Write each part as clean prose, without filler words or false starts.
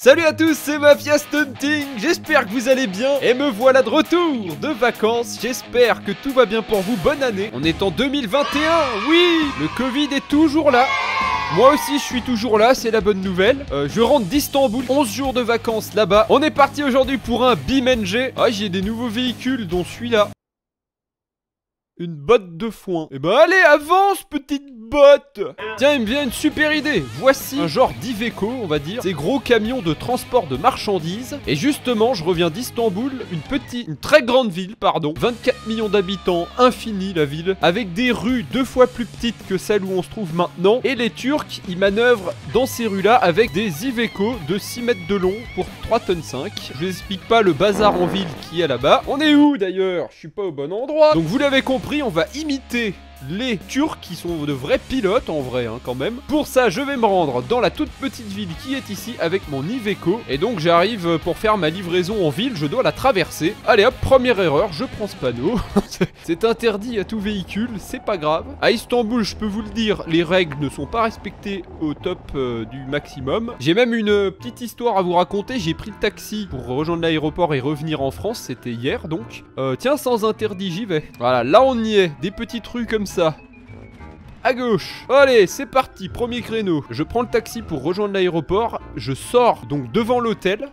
Salut à tous, c'est Mafia Stunting, j'espère que vous allez bien et me voilà de retour de vacances, j'espère que tout va bien pour vous, bonne année. On est en 2021, oui, le Covid est toujours là. Moi aussi je suis toujours là, c'est la bonne nouvelle. Je rentre d'Istanbul, 11 jours de vacances là-bas. On est parti aujourd'hui pour un BeamNG. Ah, j'ai des nouveaux véhicules dont celui-là. Une botte de foin. Eh ben allez, avance, petite botte. Tiens, il me vient une super idée. Voici un genre d'Iveco, on va dire. Ces gros camions de transport de marchandises. Et justement, je reviens d'Istanbul, une très grande ville, pardon. 24 millions d'habitants, infini la ville. Avec des rues 2 fois plus petites que celles où on se trouve maintenant. Et les Turcs, ils manœuvrent dans ces rues-là avec des Iveco de 6 mètres de long pour 3 tonnes 5. Je vous explique pas le bazar en ville qui est là-bas. On est où d'ailleurs? Je suis pas au bon endroit. Donc vous l'avez compris, on va imiter les Turcs qui sont de vrais pilotes en vrai quand même. Pour ça je vais me rendre dans la toute petite ville qui est ici avec mon Iveco. Et donc j'arrive pour faire ma livraison en ville, je dois la traverser. Allez hop, première erreur, je prends ce panneau. C'est interdit à tout véhicule, c'est pas grave. À Istanbul, je peux vous le dire, les règles ne sont pas respectées au top du maximum. J'ai même une petite histoire à vous raconter. J'ai pris le taxi pour rejoindre l'aéroport et revenir en France, c'était hier donc. Tiens, sans interdit j'y vais. Voilà, là on y est, des petites rues comme ça. À gauche. Allez, c'est parti, premier créneau. Je prends le taxi pour rejoindre l'aéroport. Je sors donc devant l'hôtel.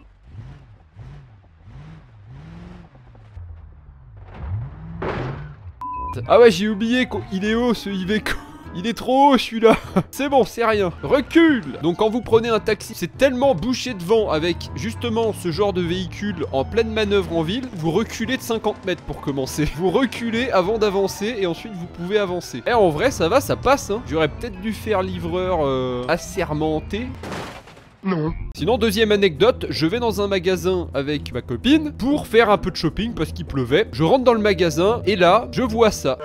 Ah ouais, j'ai oublié qu'il est haut ce Iveco. Il est trop haut celui-là. C'est bon, c'est rien. Recule. Donc quand vous prenez un taxi, c'est tellement bouché devant avec justement ce genre de véhicule en pleine manœuvre en ville, vous reculez de 50 mètres pour commencer. Vous reculez avant d'avancer et ensuite vous pouvez avancer. Et en vrai ça va, ça passe J'aurais peut-être dû faire livreur assermenté. Non. Sinon, deuxième anecdote, je vais dans un magasin avec ma copine pour faire un peu de shopping parce qu'il pleuvait. Je rentre dans le magasin et là, je vois ça.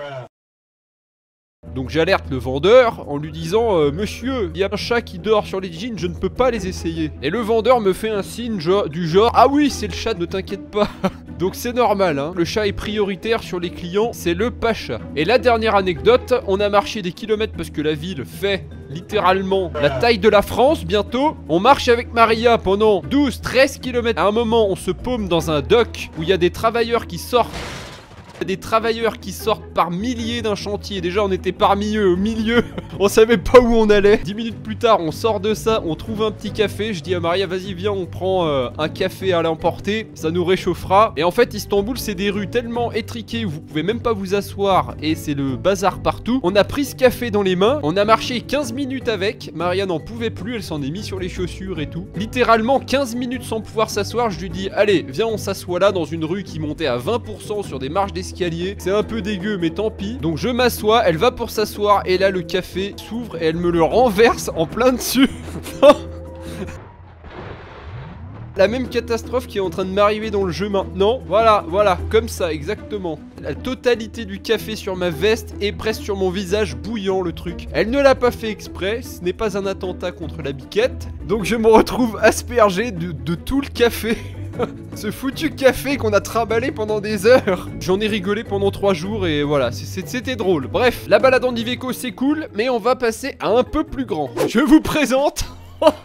Donc j'alerte le vendeur en lui disant monsieur, il y a un chat qui dort sur les jeans, je ne peux pas les essayer. Et le vendeur me fait un signe du genre ah oui c'est le chat, ne t'inquiète pas. Donc c'est normal le chat est prioritaire sur les clients, c'est le pacha. Et la dernière anecdote, on a marché des kilomètres parce que la ville fait littéralement la taille de la France bientôt. On marche avec Maria pendant 12-13 km. À un moment on se paume dans un dock où il y a des travailleurs qui sortent. Des travailleurs qui sortent par milliers d'un chantier. Déjà on était parmi eux au milieu. On savait pas où on allait. 10 minutes plus tard on sort de ça, on trouve un petit café. Je dis à Maria vas-y viens, on prend un café à l'emporter, ça nous réchauffera. Et en fait Istanbul c'est des rues tellement étriquées où vous pouvez même pas vous asseoir et c'est le bazar partout. On a pris ce café dans les mains, on a marché 15 minutes avec. Maria n'en pouvait plus, elle s'en est mis sur les chaussures et tout. Littéralement 15 minutes sans pouvoir s'asseoir. Je lui dis allez viens, on s'assoit là dans une rue qui montait à 20% sur des marches d'escalier. C'est un peu dégueu mais tant pis. Donc je m'assois, elle va pour s'asseoir et là le café s'ouvre et elle me le renverse en plein dessus. La même catastrophe qui est en train de m'arriver dans le jeu maintenant. Voilà, comme ça, exactement. La totalité du café sur ma veste et presque sur mon visage bouillant le truc. Elle ne l'a pas fait exprès, ce n'est pas un attentat contre la biquette. Donc je me retrouve aspergé de tout le café. Ce foutu café qu'on a trimballé pendant des heures. J'en ai rigolé pendant 3 jours et voilà, c'était drôle. Bref, la balade en Iveco c'est cool, mais on va passer à un peu plus grand. Je vous présente...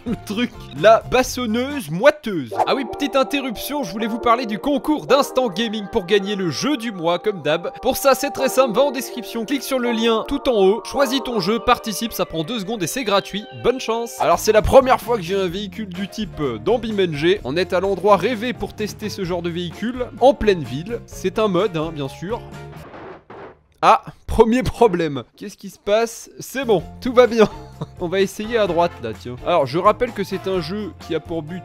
le truc, la bassonneuse moiteuse. Ah oui, petite interruption, je voulais vous parler du concours d'Instant Gaming pour gagner le jeu du mois comme d'hab. Pour ça c'est très simple, va en description, clique sur le lien tout en haut, choisis ton jeu, participe, ça prend 2 secondes et c'est gratuit, bonne chance. Alors c'est la première fois que j'ai un véhicule du type dans BeamNG. On est à l'endroit rêvé pour tester ce genre de véhicule, en pleine ville. C'est un mode bien sûr. Ah, premier problème. Qu'est-ce qui se passe? C'est bon, tout va bien. On va essayer à droite là, tiens. Alors, je rappelle que c'est un jeu qui a pour but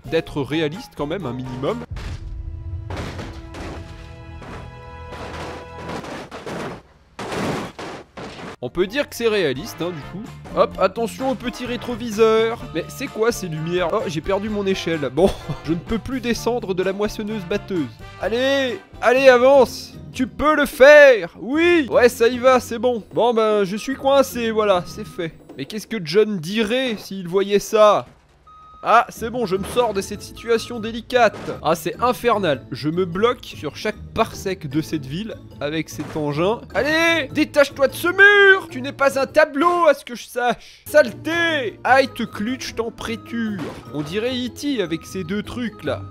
d'être réaliste quand même, un minimum. On peut dire que c'est réaliste, du coup. Hop, attention au petit rétroviseur. Mais c'est quoi ces lumières? Oh, j'ai perdu mon échelle. Bon, je ne peux plus descendre de la moissonneuse batteuse. Allez, allez, avance. Tu peux le faire. Oui. Ouais, ça y va, c'est bon. Bon, ben, je suis coincé, voilà, c'est fait. Mais qu'est-ce que John dirait s'il voyait ça? Ah, c'est bon, je me sors de cette situation délicate. Ah, c'est infernal. Je me bloque sur chaque parsec de cette ville avec cet engin. Allez, détache-toi de ce mur. Tu n'es pas un tableau, à ce que je sache. Saleté. Aïe, te clutch, température. On dirait E.T. avec ces deux trucs là.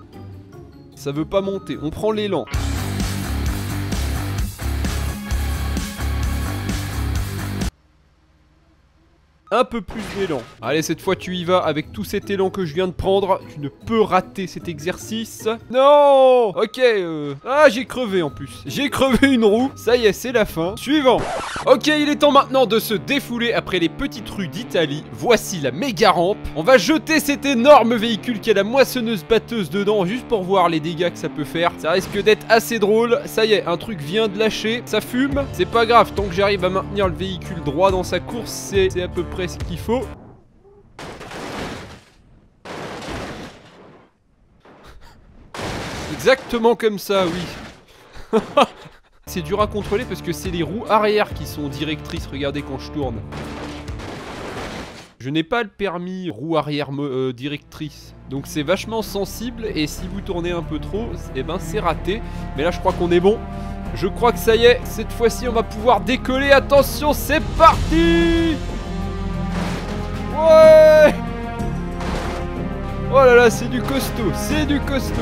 Ça veut pas monter, on prend l'élan. Un peu plus d'élan. Allez, cette fois tu y vas avec tout cet élan que je viens de prendre. Tu ne peux rater cet exercice. Non. Ok, ah, j'ai crevé en plus. J'ai crevé une roue. Ça y est, c'est la fin. Suivant. Ok, il est temps maintenant de se défouler après les petites rues d'Italie. Voici la méga rampe. On va jeter cet énorme véhicule qui a la moissonneuse batteuse dedans, juste pour voir les dégâts que ça peut faire. Ça risque d'être assez drôle. Ça y est, un truc vient de lâcher. Ça fume. C'est pas grave, tant que j'arrive à maintenir le véhicule droit dans sa course, c'est à peu près ce qu'il faut. Exactement comme ça, oui. C'est dur à contrôler parce que c'est les roues arrière qui sont directrices. Regardez quand je tourne. Je n'ai pas le permis roue arrière directrice. Donc c'est vachement sensible. Et si vous tournez un peu trop, eh ben c'est raté. Mais là je crois qu'on est bon. Je crois que ça y est. Cette fois-ci on va pouvoir décoller. Attention, c'est parti. Ouais. Oh là là, c'est du costaud. C'est du costaud.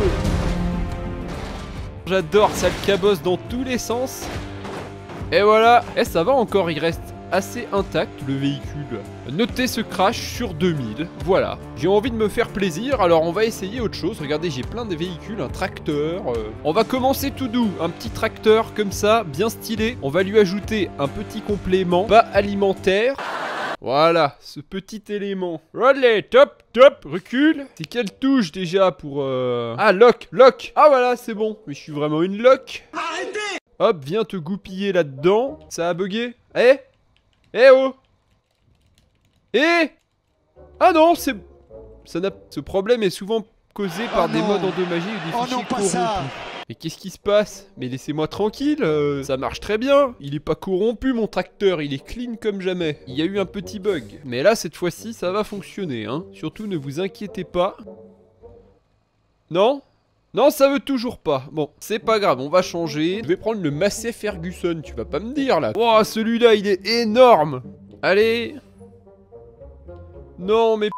J'adore, ça le cabosse dans tous les sens. Et voilà. Et ça va encore, il reste assez intact le véhicule. Notez ce crash sur 2000. Voilà. J'ai envie de me faire plaisir, alors on va essayer autre chose. Regardez, j'ai plein de véhicules, un tracteur. On va commencer tout doux. Un petit tracteur comme ça, bien stylé. On va lui ajouter un petit complément, pas alimentaire. Voilà, ce petit élément. Allez, top, top, recule. C'est quelle touche déjà pour... Ah, lock, lock. Ah voilà, c'est bon. Mais je suis vraiment une lock. Arrêtez. Hop, viens te goupiller là-dedans. Ça a bugué. Eh. Eh oh. Eh. Ah non, c'est... Ce problème est souvent causé par des modes endommagés ou des fichiers corrompus. Mais qu'est-ce qui se passe? Mais laissez-moi tranquille, ça marche très bien. Il est pas corrompu mon tracteur, il est clean comme jamais. Il y a eu un petit bug. Mais là, cette fois-ci, ça va fonctionner, hein. Surtout, ne vous inquiétez pas. Non? Non, ça veut toujours pas. Bon, c'est pas grave, on va changer. Je vais prendre le Massey Ferguson, tu vas pas me dire, là. Wow, celui-là, il est énorme. Allez. Non, mais...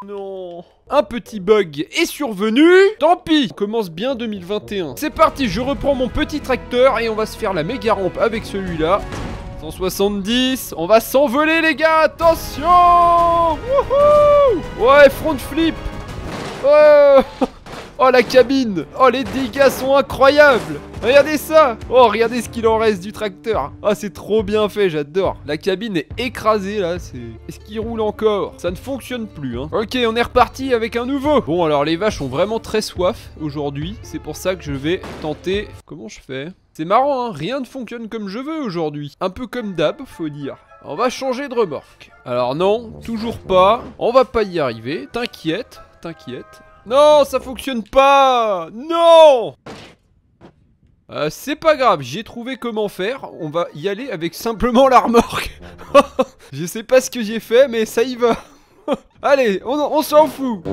Non. Un petit bug est survenu. Tant pis. On commence bien 2021. C'est parti, je reprends mon petit tracteur et on va se faire la méga rampe avec celui-là. 170. On va s'envoler les gars. Attention. Wouhou. Ouais, front flip. Ouais. Oh la cabine. Oh les dégâts sont incroyables. Regardez ça. Oh regardez ce qu'il en reste du tracteur. Ah c'est trop bien fait, j'adore. La cabine est écrasée là. Est-ce qu'il roule encore? Ça ne fonctionne plus hein. Ok, on est reparti avec un nouveau. Bon alors les vaches ont vraiment très soif aujourd'hui. C'est pour ça que je vais tenter. Comment je fais? C'est marrant hein, rien ne fonctionne comme je veux aujourd'hui. Un peu comme d'hab, faut dire. On va changer de remorque. Alors non, toujours pas. On va pas y arriver. T'inquiète, t'inquiète. Non, ça fonctionne pas. Non. C'est pas grave, j'ai trouvé comment faire. On va y aller avec simplement la remorque. Je sais pas ce que j'ai fait, mais ça y va. Allez, on s'en fout.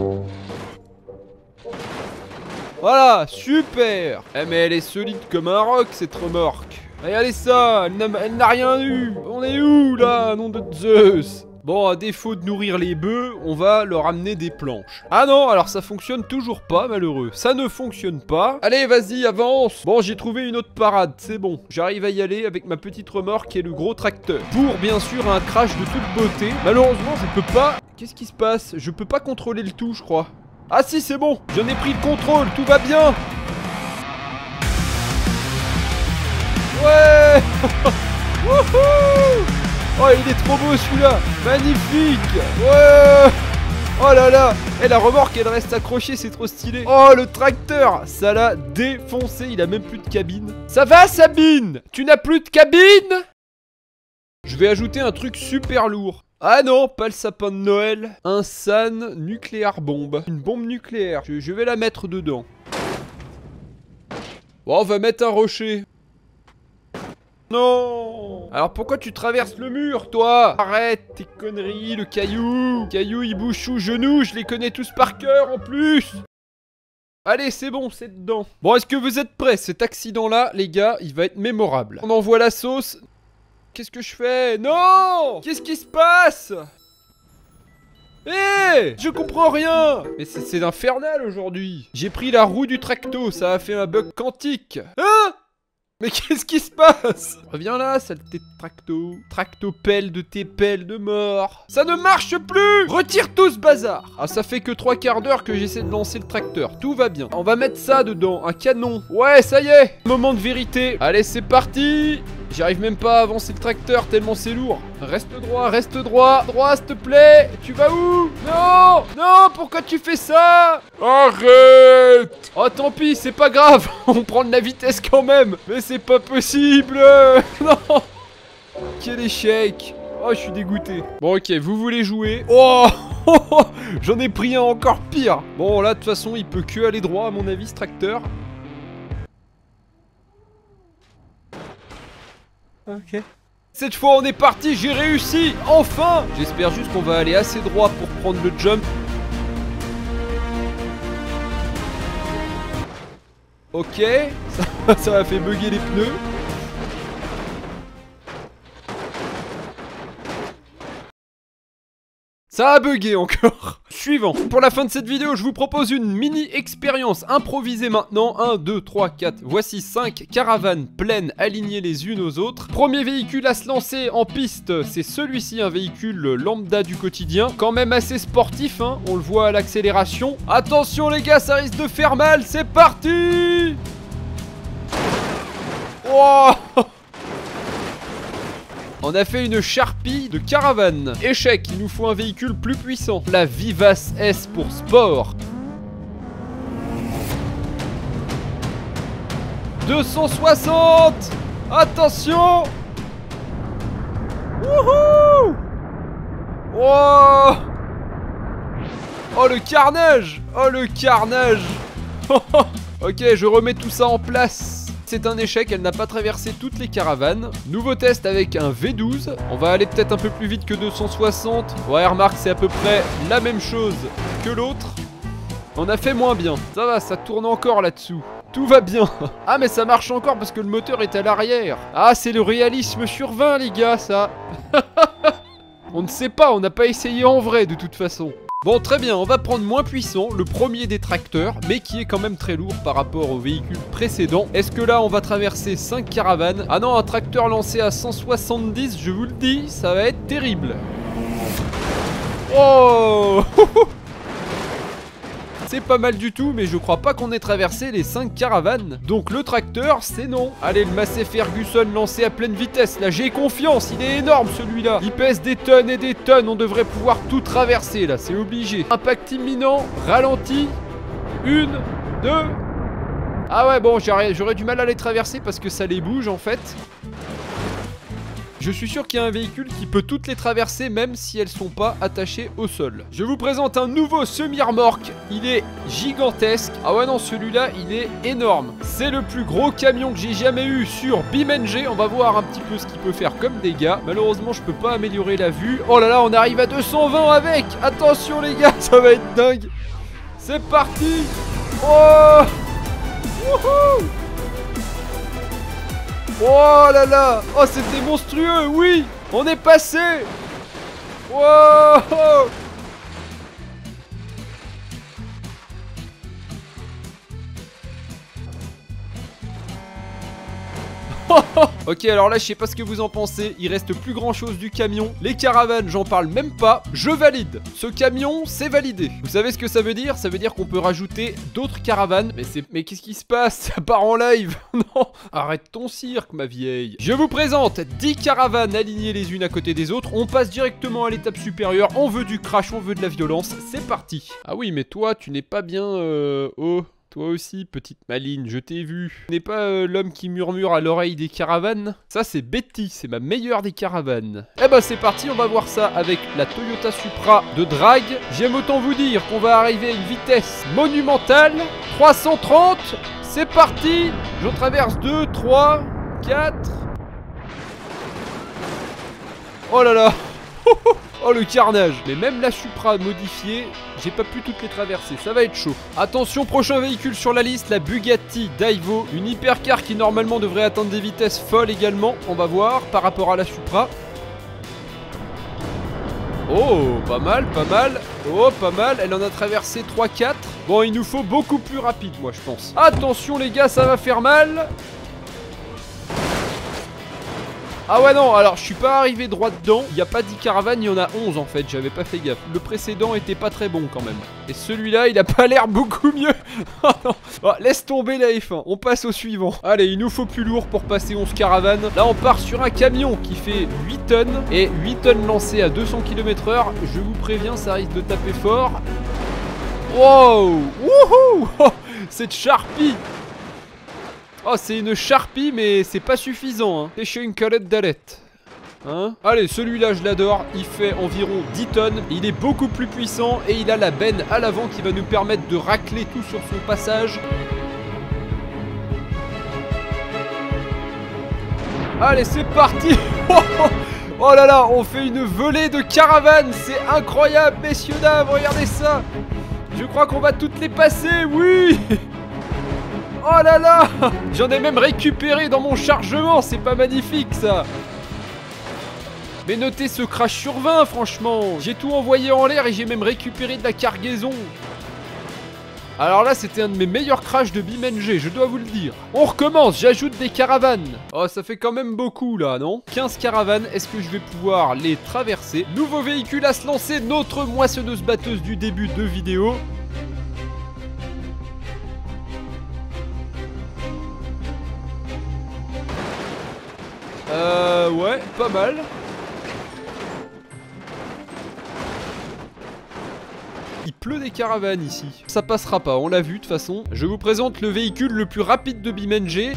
Voilà, super. Eh mais elle est solide comme un roc cette remorque. Regardez ça, elle n'a rien eu. On est où là, nom de Zeus? Bon, à défaut de nourrir les bœufs, on va leur amener des planches. Ah non, alors ça fonctionne toujours pas, malheureux. Ça ne fonctionne pas. Allez, vas-y, avance. Bon, j'ai trouvé une autre parade, c'est bon. J'arrive à y aller avec ma petite remorque et le gros tracteur. Pour, bien sûr, un crash de toute beauté. Malheureusement, je peux pas... Qu'est-ce qui se passe? Je peux pas contrôler le tout, je crois. Ah si, c'est bon. J'en ai pris le contrôle, tout va bien. Ouais. Wouhou. Oh, il est trop beau celui-là. Magnifique. Ouais. Oh là là. Et la remorque, elle reste accrochée, c'est trop stylé. Oh, le tracteur, ça l'a défoncé. Il a même plus de cabine. Ça va, Sabine? Tu n'as plus de cabine? Je vais ajouter un truc super lourd. Ah non, pas le sapin de Noël. Un SAN nucléaire bombe. Une bombe nucléaire. Je vais la mettre dedans. Bon, on va mettre un rocher. Non. Alors pourquoi tu traverses le mur, toi? Arrête tes conneries, le caillou. Caillou, il bouge sous genou, je les connais tous par cœur en plus. Allez, c'est bon, c'est dedans. Bon, est-ce que vous êtes prêts? Cet accident-là, les gars, il va être mémorable. On envoie la sauce. Qu'est-ce que je fais? Non! Qu'est-ce qui se passe? Hé! Je comprends rien! Mais c'est infernal aujourd'hui. J'ai pris la roue du tracto, ça a fait un bug quantique. Hein? Mais qu'est-ce qui se passe? Reviens là, saleté de tracto. Tracto pelle de tes pelles de mort. Ça ne marche plus! Retire tout ce bazar! Ah, ça fait que 3 quarts d'heure que j'essaie de lancer le tracteur. Tout va bien. On va mettre ça dedans, un canon. Ouais, ça y est! Moment de vérité. Allez, c'est parti! J'arrive même pas à avancer le tracteur tellement c'est lourd. Reste droit, reste droit. Droit, s'il te plaît. Tu vas où? Non! Non, pourquoi tu fais ça? Arrête! Oh, tant pis, c'est pas grave. On prend de la vitesse quand même. Mais c'est pas possible. Non! Quel échec. Oh, je suis dégoûté. Bon, ok, vous voulez jouer? Oh! J'en ai pris un encore pire. Bon, là, de toute façon, il peut que aller droit, à mon avis, ce tracteur. Ok. Cette fois on est parti, j'ai réussi, enfin. J'espère juste qu'on va aller assez droit pour prendre le jump. Ok, ça m'a fait bugger les pneus. Ça a bugué encore. Suivant. Pour la fin de cette vidéo, je vous propose une mini expérience improvisée maintenant. 1, 2, 3, 4. Voici 5 caravanes pleines alignées les unes aux autres. Premier véhicule à se lancer en piste, c'est celui-ci, un véhicule lambda du quotidien. Quand même assez sportif, hein. On le voit à l'accélération. Attention les gars, ça risque de faire mal. C'est parti. Wow. On a fait une charpie de caravane. Échec, il nous faut un véhicule plus puissant. La Vivace S pour sport. 260. Attention. Wouhou. Oh. Oh le carnage. Oh le carnage. Ok, je remets tout ça en place. C'est un échec, elle n'a pas traversé toutes les caravanes. Nouveau test avec un V12. On va aller peut-être un peu plus vite que 260. Ouais, remarque, c'est à peu près la même chose que l'autre. On a fait moins bien. Ça va, ça tourne encore là-dessous. Tout va bien. Ah, mais ça marche encore parce que le moteur est à l'arrière. Ah, c'est le réalisme sur 20, les gars, ça. On ne sait pas, on n'a pas essayé en vrai de toute façon. Bon, très bien, on va prendre moins puissant, le premier des tracteurs, mais qui est quand même très lourd par rapport au véhicule précédent. Est-ce que là, on va traverser 5 caravanes? Ah non, un tracteur lancé à 170, je vous le dis, ça va être terrible. Oh. C'est pas mal du tout, mais je crois pas qu'on ait traversé les 5 caravanes. Donc le tracteur, c'est non. Allez, le Massey Ferguson lancé à pleine vitesse. Là, j'ai confiance, il est énorme celui-là. Il pèse des tonnes et des tonnes, on devrait pouvoir tout traverser là, c'est obligé. Impact imminent, ralenti. 1, 2. Ah ouais, bon, j'aurais du mal à les traverser parce que ça les bouge en fait. Je suis sûr qu'il y a un véhicule qui peut toutes les traverser même si elles sont pas attachées au sol. Je vous présente un nouveau semi-remorque. Il est gigantesque. Ah ouais non, celui-là, il est énorme. C'est le plus gros camion que j'ai jamais eu sur BeamNG. On va voir un petit peu ce qu'il peut faire comme dégâts. Malheureusement, je peux pas améliorer la vue. Oh là là, on arrive à 220 avec. Attention les gars, ça va être dingue. C'est parti. Oh. Wouhou. Oh là là. Oh, c'était monstrueux, oui. On est passé. Wow. Ok, alors là, je sais pas ce que vous en pensez. Il reste plus grand chose du camion. Les caravanes, j'en parle même pas. Je valide. Ce camion, c'est validé. Vous savez ce que ça veut dire? Ça veut dire qu'on peut rajouter d'autres caravanes. Mais qu'est-ce qui se passe? Ça part en live. Non, arrête ton cirque, ma vieille. Je vous présente 10 caravanes alignées les unes à côté des autres. On passe directement à l'étape supérieure. On veut du crash, on veut de la violence. C'est parti. Ah oui, mais toi, tu n'es pas bien... Oh... Toi aussi, petite maline, je t'ai vu. Tu n'es pas l'homme qui murmure à l'oreille des caravanes? Ça, c'est Betty, c'est ma meilleure des caravanes. Eh ben, c'est parti, on va voir ça avec la Toyota Supra de drague. J'aime autant vous dire qu'on va arriver à une vitesse monumentale. 330, c'est parti. Je traverse 2, 3, 4... Oh là là. Oh le carnage. Mais même la Supra modifiée, j'ai pas pu toutes les traverser, ça va être chaud. Attention, prochain véhicule sur la liste, la Bugatti Divo. Une hypercar qui normalement devrait atteindre des vitesses folles également. On va voir par rapport à la Supra. Oh, pas mal, pas mal. Oh, pas mal, elle en a traversé 3-4. Bon, il nous faut beaucoup plus rapide, moi, je pense. Attention, les gars, ça va faire mal. Ah ouais, non, alors, je suis pas arrivé droit dedans. Il n'y a pas 10 caravanes, il y en a 11, en fait. J'avais pas fait gaffe. Le précédent était pas très bon, quand même. Et celui-là, il a pas l'air beaucoup mieux. Oh non. Oh, laisse tomber la F1. On passe au suivant. Allez, il nous faut plus lourd pour passer 11 caravanes. Là, on part sur un camion qui fait 8 tonnes. Et 8 tonnes lancées à 200 km/h. Je vous préviens, ça risque de taper fort. Wow. Wouhou. Oh, cette Sharpie. Oh, c'est une Sharpie, mais c'est pas suffisant, hein. C'est chez une calette d'alette. Hein? Allez, celui-là, je l'adore. Il fait environ 10 tonnes. Il est beaucoup plus puissant et il a la benne à l'avant qui va nous permettre de racler tout sur son passage. Allez, c'est parti. Oh là là, on fait une volée de caravanes. C'est incroyable, messieurs, dames. Regardez ça. Je crois qu'on va toutes les passer, oui. Oh là là. J'en ai même récupéré dans mon chargement. C'est pas magnifique, ça. Mais notez ce crash sur 20, franchement. J'ai tout envoyé en l'air et j'ai même récupéré de la cargaison. Alors là, c'était un de mes meilleurs crashs de BeamNG, je dois vous le dire. On recommence, j'ajoute des caravanes. Oh, ça fait quand même beaucoup là, non? 15 caravanes, est-ce que je vais pouvoir les traverser? Nouveau véhicule à se lancer, notre moissonneuse-batteuse du début de vidéo. Ouais, pas mal. Il pleut des caravanes ici. Ça passera pas, on l'a vu de toute façon. Je vous présente le véhicule le plus rapide de BeamNG.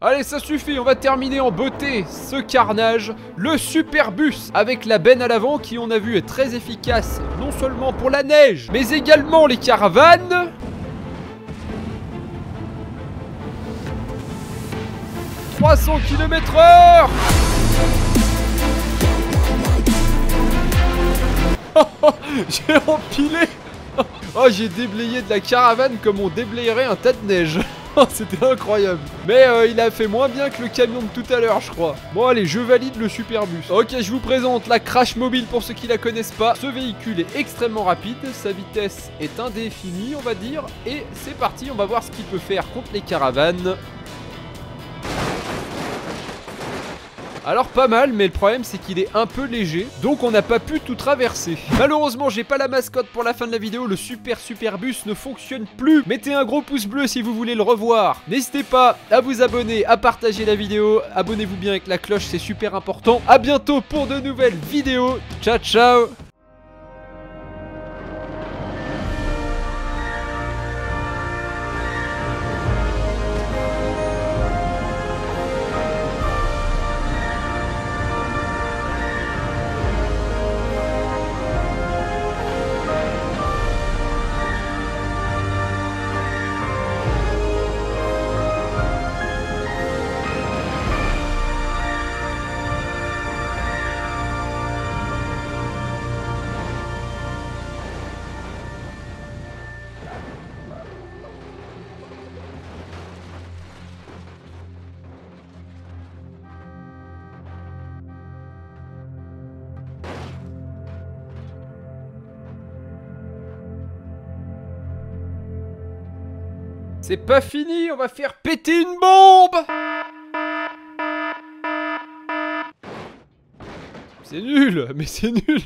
Allez, ça suffit, on va terminer en beauté ce carnage. Le Superbus avec la benne à l'avant qui, on a vu, est très efficace non seulement pour la neige, mais également les caravanes. « 300 km/h » J'ai empilé. Oh, j'ai déblayé de la caravane comme on déblayerait un tas de neige. C'était incroyable. Mais il a fait moins bien que le camion de tout à l'heure, je crois. Bon, allez, je valide le Superbus. Ok, je vous présente la Crash Mobile pour ceux qui la connaissent pas. Ce véhicule est extrêmement rapide. Sa vitesse est indéfinie, on va dire. Et c'est parti, on va voir ce qu'il peut faire contre les caravanes. Alors pas mal, mais le problème c'est qu'il est un peu léger, donc on n'a pas pu tout traverser. Malheureusement, j'ai pas la mascotte pour la fin de la vidéo, le Superbus ne fonctionne plus. Mettez un gros pouce bleu si vous voulez le revoir. N'hésitez pas à vous abonner, à partager la vidéo. Abonnez-vous bien avec la cloche, c'est super important. A bientôt pour de nouvelles vidéos. Ciao, ciao. C'est pas fini, on va faire péter une bombe. C'est nul, mais c'est nul.